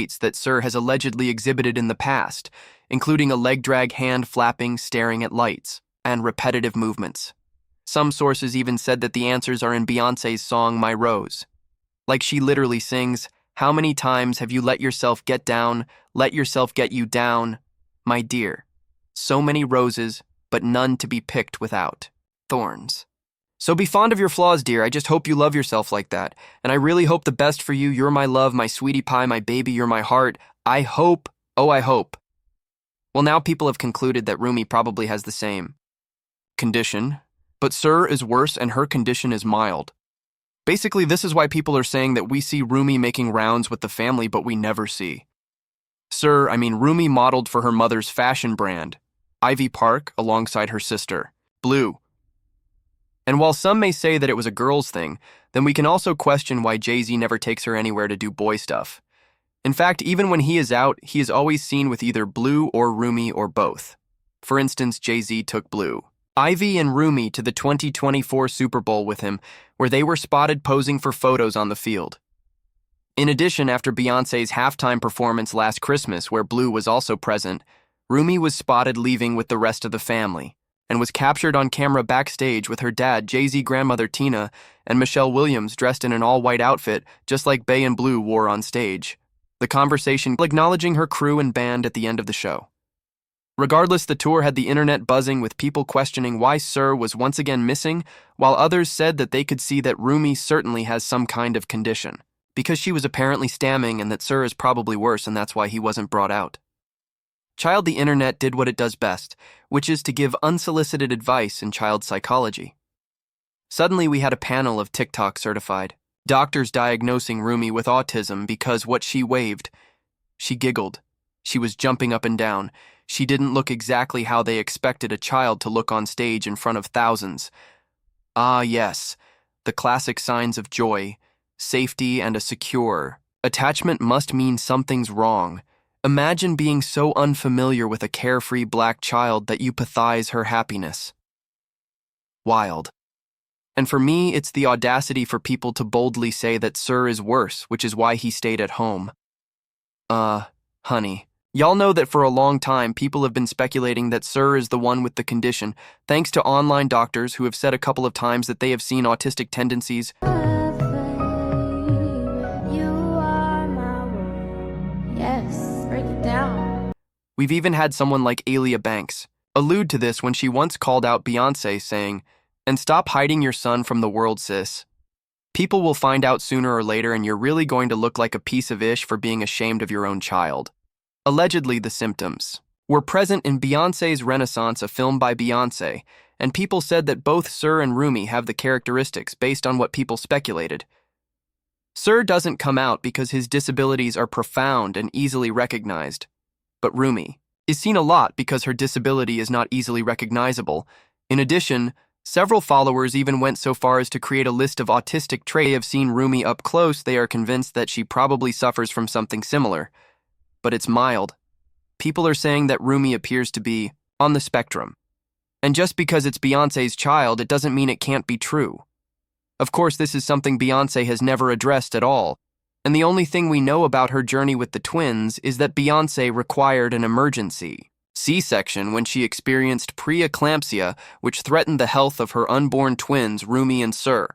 that Sir has allegedly exhibited in the past, including a leg drag, hand flapping, staring at lights, and repetitive movements. Some sources even said that the answers are in Beyoncé's song My Rose. Like she literally sings, "How many times have you let yourself get down, let yourself get you down, my dear? So many roses, but none to be picked without thorns." So be fond of your flaws, dear. I just hope you love yourself like that. And I really hope the best for you. You're my love, my sweetie pie, my baby, you're my heart. I hope, oh I hope. Well, now people have concluded that Rumi probably has the same condition, but Sir is worse and her condition is mild. Basically, this is why people are saying that we see Rumi making rounds with the family, but we never see Rumi modeled for her mother's fashion brand, Ivy Park, alongside her sister, Blue. And while some may say that it was a girl's thing, then we can also question why Jay-Z never takes her anywhere to do boy stuff. In fact, even when he is out, he is always seen with either Blue or Rumi or both. For instance, Jay-Z took Blue, Ivy and Rumi to the 2024 Super Bowl with him, where they were spotted posing for photos on the field. In addition, after Beyoncé's halftime performance last Christmas, where Blue was also present, Rumi was spotted leaving with the rest of the family, and was captured on camera backstage with her dad, Jay-Z grandmother Tina, and Michelle Williams dressed in an all-white outfit, just like Bey and Blue wore on stage. The conversation acknowledging her crew and band at the end of the show. Regardless, the tour had the internet buzzing with people questioning why Sir was once again missing, while others said that they could see that Rumi certainly has some kind of condition, because she was apparently stammering, and that Sir is probably worse and that's why he wasn't brought out. The internet did what it does best, which is to give unsolicited advice in child psychology. Suddenly we had a panel of TikTok certified doctors diagnosing Rumi with autism because what she waved. She giggled. She was jumping up and down. She didn't look exactly how they expected a child to look on stage in front of thousands. Ah, yes, the classic signs of joy, safety, and a secure attachment must mean something's wrong. Imagine being so unfamiliar with a carefree black child that you empathize her happiness. Wild. And for me, it's the audacity for people to boldly say that Sir is worse, which is why he stayed at home. Honey. Y'all know that for a long time, people have been speculating that Sir is the one with the condition, thanks to online doctors who have said a couple of times that they have seen autistic tendencies. We've even had someone like Alia Banks allude to this when she once called out Beyoncé, saying, "And stop hiding your son from the world, sis. People will find out sooner or later and you're really going to look like a piece of ish for being ashamed of your own child." Allegedly, the symptoms were present in Beyoncé's Renaissance, a film by Beyoncé, and people said that both Sir and Rumi have the characteristics based on what people speculated. Sir doesn't come out because his disabilities are profound and easily recognized, but Rumi is seen a lot because her disability is not easily recognizable. In addition, several followers even went so far as to create a list of autistic traits. They have seen Rumi up close. They are convinced that she probably suffers from something similar, but it's mild. People are saying that Rumi appears to be on the spectrum. And just because it's Beyoncé's child, it doesn't mean it can't be true. Of course, this is something Beyoncé has never addressed at all, and the only thing we know about her journey with the twins is that Beyoncé required an emergency C-section when she experienced preeclampsia, which threatened the health of her unborn twins, Rumi and Sir.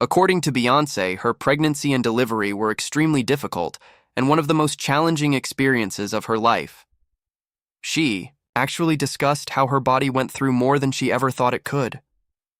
According to Beyoncé, her pregnancy and delivery were extremely difficult and one of the most challenging experiences of her life. She actually discussed how her body went through more than she ever thought it could.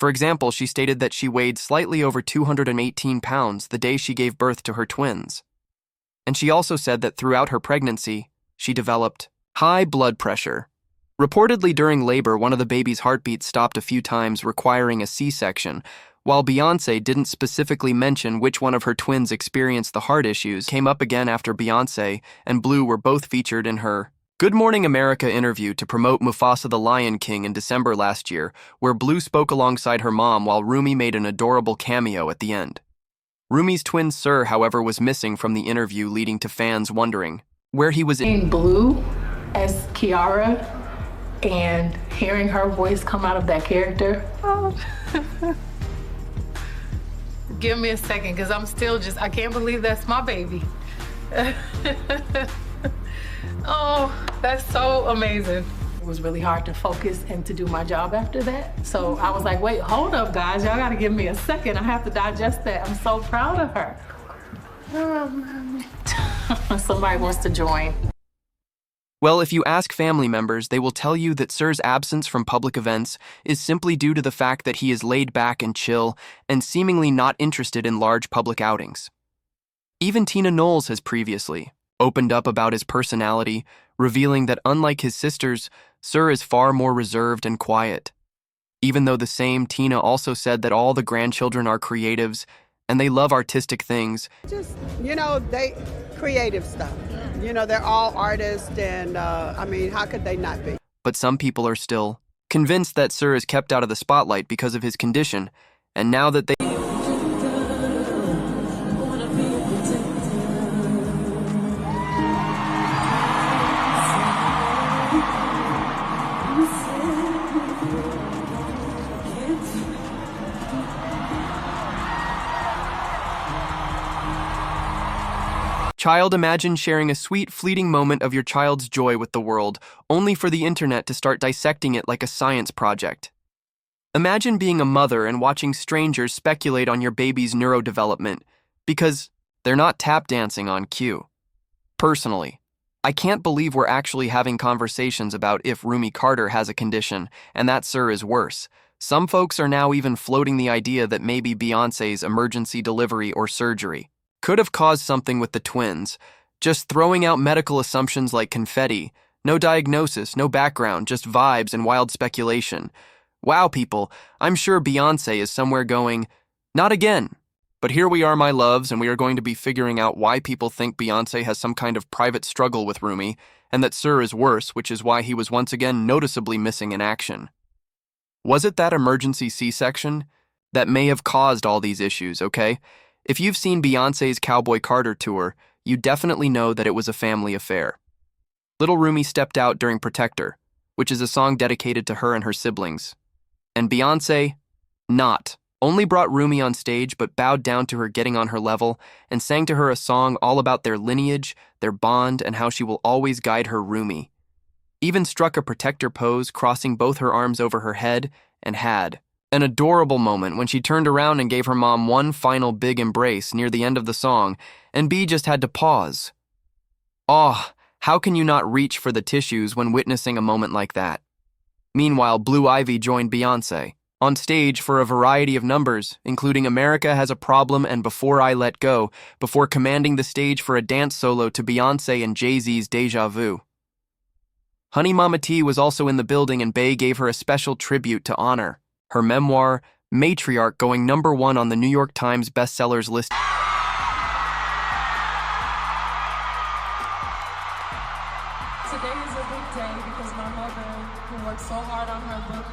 For example, she stated that she weighed slightly over 218 pounds the day she gave birth to her twins. And she also said that throughout her pregnancy, she developed high blood pressure. Reportedly during labor, one of the baby's heartbeats stopped a few times, requiring a C-section. While Beyoncé didn't specifically mention which one of her twins experienced the heart issues, came up again after Beyoncé and Blue were both featured in her Good Morning America interview to promote Mufasa the Lion King in December last year, where Blue spoke alongside her mom while Rumi made an adorable cameo at the end. Rumi's twin Sir, however, was missing from the interview, leading to fans wondering where he was in Blue as Kiara and hearing her voice come out of that character. Oh. Give me a second, because I'm still I can't believe that's my baby. Oh, that's so amazing. It was really hard to focus and to do my job after that. So I was like, wait, hold up, guys. Y'all gotta give me a second. I have to digest that. I'm so proud of her. Somebody wants to join. Well, if you ask family members, they will tell you that Sir's absence from public events is simply due to the fact that he is laid back and chill and seemingly not interested in large public outings. Even Tina Knowles has previously opened up about his personality, revealing that unlike his sisters, Sir is far more reserved and quiet. Even though the same Tina also said that all the grandchildren are creatives and they love artistic things. Just, they creative stuff. They're all artists, and how could they not be? But some people are still convinced that Sir is kept out of the spotlight because of his condition, and now that they Child, imagine sharing a sweet, fleeting moment of your child's joy with the world, only for the internet to start dissecting it like a science project. Imagine being a mother and watching strangers speculate on your baby's neurodevelopment, because they're not tap dancing on cue. Personally, I can't believe we're actually having conversations about if Rumi Carter has a condition, and that Sir is worse. Some folks are now even floating the idea that maybe Beyoncé's emergency delivery or surgery could have caused something with the twins, just throwing out medical assumptions like confetti, no diagnosis, no background, just vibes and wild speculation. Wow, people, I'm sure Beyoncé is somewhere going, not again. But here we are, my loves, and we are going to be figuring out why people think Beyoncé has some kind of private struggle with Rumi, and that Sir is worse, which is why he was once again noticeably missing in action. Was it that emergency C-section that may have caused all these issues, okay? If you've seen Beyoncé's Cowboy Carter tour, you definitely know that it was a family affair. Little Rumi stepped out during Protector, which is a song dedicated to her and her siblings. And Beyoncé, only brought Rumi on stage but bowed down to her getting on her level and sang to her a song all about their lineage, their bond, and how she will always guide her Rumi. Even struck a protector pose, crossing both her arms over her head, and had an adorable moment when she turned around and gave her mom one final big embrace near the end of the song, and B just had to pause. How can you not reach for the tissues when witnessing a moment like that? Meanwhile, Blue Ivy joined Beyoncé on stage for a variety of numbers, including America Has a Problem and Before I Let Go, before commanding the stage for a dance solo to Beyoncé and Jay-Z's Deja Vu. Honey Mama T was also in the building, and Bey gave her a special tribute to honor her memoir, Matriarch, going #1 on the New York Times bestsellers list. Today is a big day because my mother, who worked so hard on her book,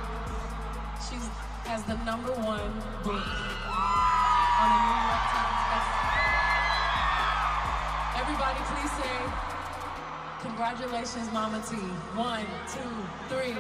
she has the #1 book on the New York Times bestseller. Everybody please say, congratulations, Mama T. 1, 2, 3.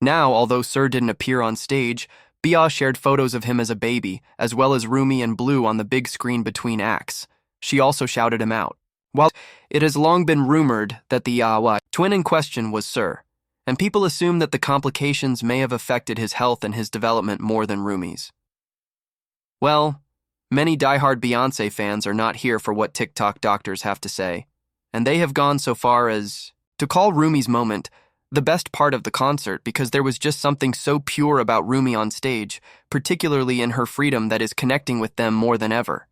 Now, although Sir didn't appear on stage, Bia shared photos of him as a baby, as well as Rumi and Blue on the big screen between acts. She also shouted him out. While it has long been rumored that the twin in question was Sir, and people assume that the complications may have affected his health and his development more than Rumi's. Well, many diehard Beyoncé fans are not here for what TikTok doctors have to say, and they have gone so far as to call Rumi's moment the best part of the concert because there was just something so pure about Rumi on stage, particularly in her freedom that is connecting with them more than ever.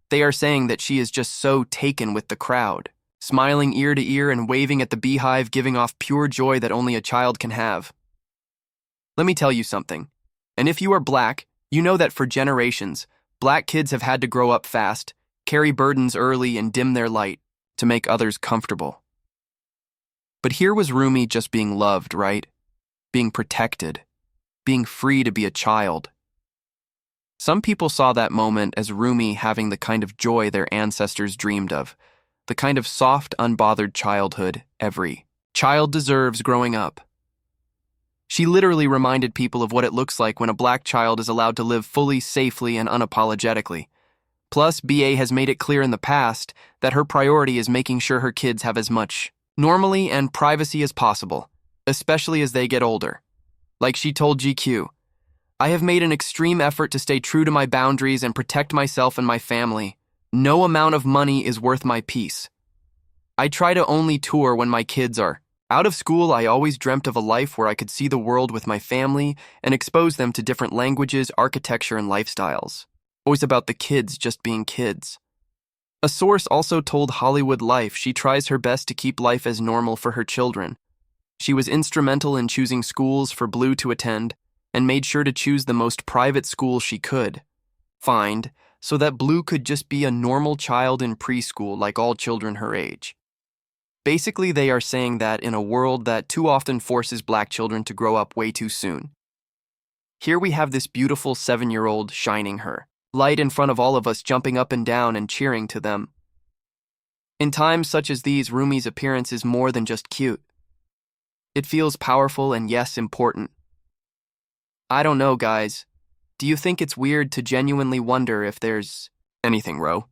They are saying that she is just so taken with the crowd, smiling ear to ear and waving at the beehive, giving off pure joy that only a child can have. Let me tell you something, and if you are black, you know that for generations, black kids have had to grow up fast, carry burdens early, and dim their light to make others comfortable. But here was Rumi just being loved, right? Being protected, being free to be a child. Some people saw that moment as Rumi having the kind of joy their ancestors dreamed of, the kind of soft, unbothered childhood every child deserves growing up. She literally reminded people of what it looks like when a black child is allowed to live fully, safely, and unapologetically. Plus, BA has made it clear in the past that her priority is making sure her kids have as much normally and privacy as possible, especially as they get older. Like she told GQ, "I have made an extreme effort to stay true to my boundaries and protect myself and my family. No amount of money is worth my peace. I try to only tour when my kids are out of school. I always dreamt of a life where I could see the world with my family and expose them to different languages, architecture, and lifestyles. Always about the kids just being kids." A source also told Hollywood Life she tries her best to keep life as normal for her children. She was instrumental in choosing schools for Blue to attend and made sure to choose the most private school she could find so that Blue could just be a normal child in preschool like all children her age. Basically, they are saying that in a world that too often forces black children to grow up way too soon, here we have this beautiful 7-year-old shining her light in front of all of us, jumping up and down and cheering to them. In times such as these, Rumi's appearance is more than just cute. It feels powerful and, yes, important. I don't know, guys. Do you think it's weird to genuinely wonder if there's anything, Ro?